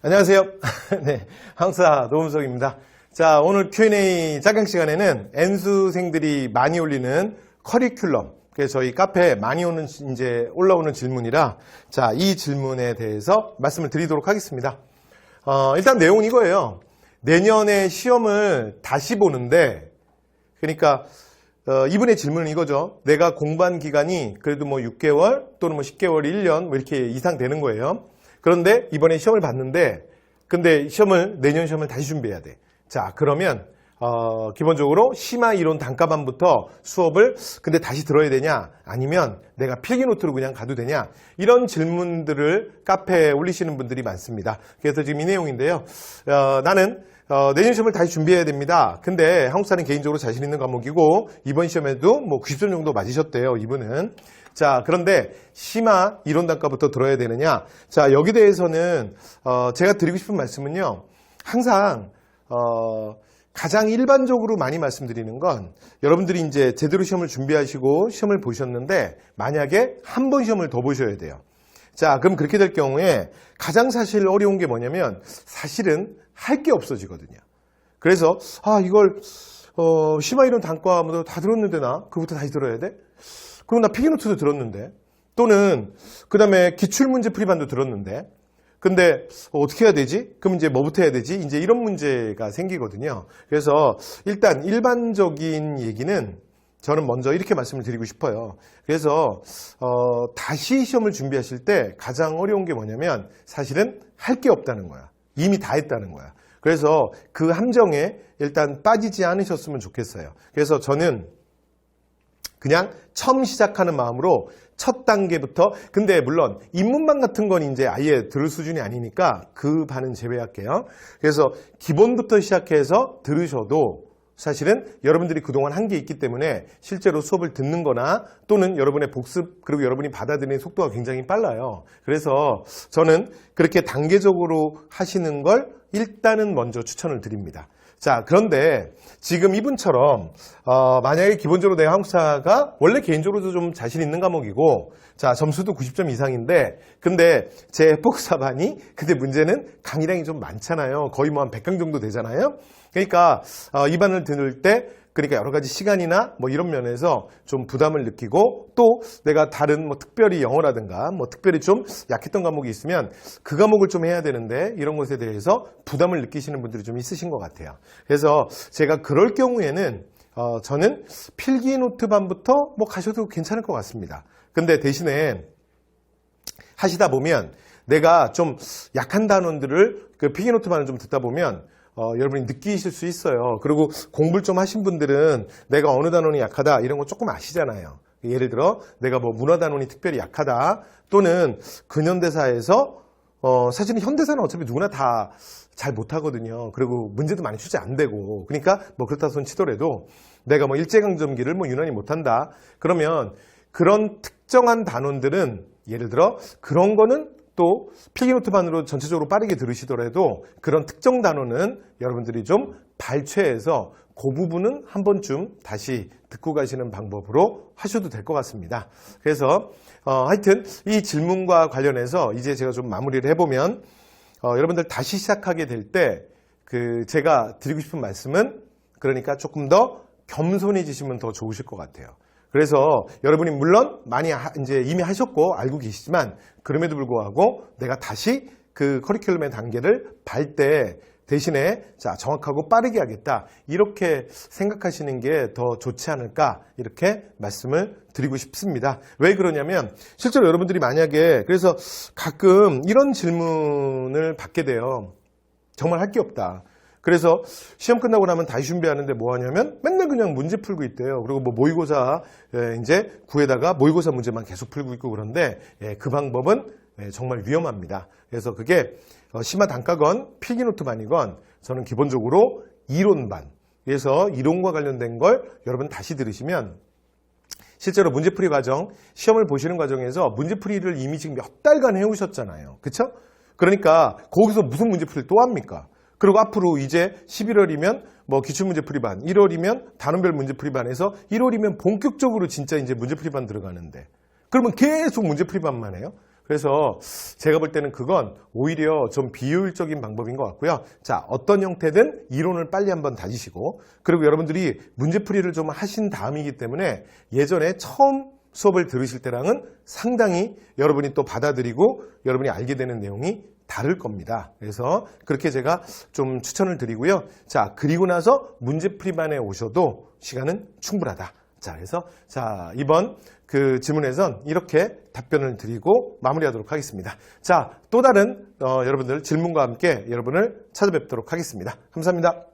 안녕하세요. 네, 항사 노은석입니다. 자, 오늘 Q&A 작은 시간에는 N수생들이 많이 올리는 커리큘럼, 그래서 저희 카페에 많이 올라오는 질문이라, 자, 이 질문에 대해서 말씀을 드리도록 하겠습니다. 일단 내용은 이거예요. 내년에 시험을 다시 보는데, 그러니까 이분의 질문은 이거죠. 내가 공부한 기간이 그래도 뭐 6개월 또는 뭐 10개월, 1년 뭐 이렇게 이상 되는 거예요. 그런데 이번에 시험을 봤는데, 근데 내년 시험을 다시 준비해야 돼. 자, 그러면 기본적으로 심화 이론 단과반부터 수업을 근데 다시 들어야 되냐, 아니면 내가 필기노트로 그냥 가도 되냐, 이런 질문들을 카페에 올리시는 분들이 많습니다. 그래서 지금 이 내용인데요. 나는 내년 시험을 다시 준비해야 됩니다. 근데 한국사는 개인적으로 자신 있는 과목이고 이번 시험에도 뭐 90점 정도 맞으셨대요, 이분은. 자, 그런데 심화 이론 단과부터 들어야 되느냐? 자, 여기 대해서는 제가 드리고 싶은 말씀은요. 항상 가장 일반적으로 많이 말씀드리는 건, 여러분들이 이제 제대로 시험을 준비하시고 시험을 보셨는데 만약에 한 번 시험을 더 보셔야 돼요. 자, 그럼 그렇게 될 경우에 가장 사실 어려운 게 뭐냐면 사실은 할 게 없어지거든요. 그래서 이걸 심화 이론 단과부터 다 들었는데 나 그거부터 다시 들어야 돼? 그럼 나 필기노트도 들었는데, 또는 그 다음에 기출문제 풀이반도 들었는데, 근데 어떻게 해야 되지? 그럼 이제 뭐부터 해야 되지? 이제 이런 문제가 생기거든요. 그래서 일단 일반적인 얘기는 저는 먼저 이렇게 말씀을 드리고 싶어요. 그래서 다시 시험을 준비하실 때 가장 어려운 게 뭐냐면 사실은 할 게 없다는 거야. 이미 다 했다는 거야. 그래서 그 함정에 일단 빠지지 않으셨으면 좋겠어요. 그래서 저는 그냥 처음 시작하는 마음으로 첫 단계부터, 근데 물론 입문반 같은 건 이제 아예 들을 수준이 아니니까 그 반은 제외할게요. 그래서 기본부터 시작해서 들으셔도 사실은 여러분들이 그동안 한 게 있기 때문에 실제로 수업을 듣는 거나 또는 여러분의 복습, 그리고 여러분이 받아들이는 속도가 굉장히 빨라요. 그래서 저는 그렇게 단계적으로 하시는 걸 일단은 먼저 추천을 드립니다. 자, 그런데 지금 이분처럼 만약에 기본적으로 내가 한국사가 원래 개인적으로도 좀 자신 있는 과목이고, 자, 점수도 90점 이상인데, 근데 제 복사반이, 근데 문제는 강의량이 좀 많잖아요. 거의 뭐 한 100강 정도 되잖아요. 그러니까 이 반을 들을 때 그러니까 여러 가지 시간이나 뭐 이런 면에서 좀 부담을 느끼고, 또 내가 다른 뭐 특별히 영어라든가 뭐 특별히 좀 약했던 과목이 있으면 그 과목을 좀 해야 되는데 이런 것에 대해서 부담을 느끼시는 분들이 좀 있으신 것 같아요. 그래서 제가 그럴 경우에는 저는 필기노트 반부터 뭐 가셔도 괜찮을 것 같습니다. 근데 대신에 하시다 보면 내가 좀 약한 단원들을 그 필기노트 반을 좀 듣다 보면 여러분이 느끼실 수 있어요. 그리고 공부를 좀 하신 분들은 내가 어느 단원이 약하다 이런 거 조금 아시잖아요. 예를 들어 내가 뭐 문화 단원이 특별히 약하다, 또는 근현대사에서 사실은 현대사는 어차피 누구나 다 잘 못하거든요. 그리고 문제도 많이 출제 안 되고, 그러니까 뭐 그렇다 손 치더라도 내가 뭐 일제강점기를 뭐 유난히 못한다 그러면 그런 특정한 단원들은, 예를 들어 그런 거는 또 필기노트반으로 전체적으로 빠르게 들으시더라도 그런 특정 단어는 여러분들이 좀 발췌해서 그 부분은 한 번쯤 다시 듣고 가시는 방법으로 하셔도 될 것 같습니다. 그래서 하여튼 이 질문과 관련해서 이제 제가 좀 마무리를 해보면, 여러분들 다시 시작하게 될 때 제가 드리고 싶은 말씀은, 그러니까 조금 더 겸손해지시면 더 좋으실 것 같아요. 그래서 여러분이 물론 많이 이제 이미 하셨고 알고 계시지만, 그럼에도 불구하고 내가 다시 그 커리큘럼의 단계를 밟을 때 대신에 자, 정확하고 빠르게 하겠다, 이렇게 생각하시는 게 더 좋지 않을까, 이렇게 말씀을 드리고 싶습니다. 왜 그러냐면 실제로 여러분들이 만약에, 그래서 가끔 이런 질문을 받게 돼요. 정말 할 게 없다. 그래서 시험 끝나고 나면 다시 준비하는데 뭐 하냐면 맨날 그냥 문제 풀고 있대요. 그리고 뭐 모의고사 이제 구에다가 모의고사 문제만 계속 풀고 있고, 그런데 그 방법은 정말 위험합니다. 그래서 그게 심화 단과건 필기노트반이건 저는 기본적으로 이론반, 그래서 이론과 관련된 걸 여러분 다시 들으시면 실제로 문제풀이 과정, 시험을 보시는 과정에서 문제풀이를 이미 지금 몇 달간 해오셨잖아요. 그렇죠? 그러니까 거기서 무슨 문제풀이를 또 합니까? 그리고 앞으로 이제 11월이면 뭐 기출문제풀이반, 1월이면 단원별 문제풀이반에서 1월이면 본격적으로 진짜 이제 문제풀이반 들어가는데, 그러면 계속 문제풀이반만 해요? 그래서 제가 볼 때는 그건 오히려 좀 비효율적인 방법인 것 같고요. 자, 어떤 형태든 이론을 빨리 한번 다지시고, 그리고 여러분들이 문제풀이를 좀 하신 다음이기 때문에 예전에 처음 수업을 들으실 때랑은 상당히 여러분이 또 받아들이고 여러분이 알게 되는 내용이 다를 겁니다. 그래서 그렇게 제가 좀 추천을 드리고요. 자, 그리고 나서 문제풀이반에 오셔도 시간은 충분하다. 자, 그래서 자, 이번 그 질문에선 이렇게 답변을 드리고 마무리하도록 하겠습니다. 자, 또 다른 여러분들 질문과 함께 여러분을 찾아뵙도록 하겠습니다. 감사합니다.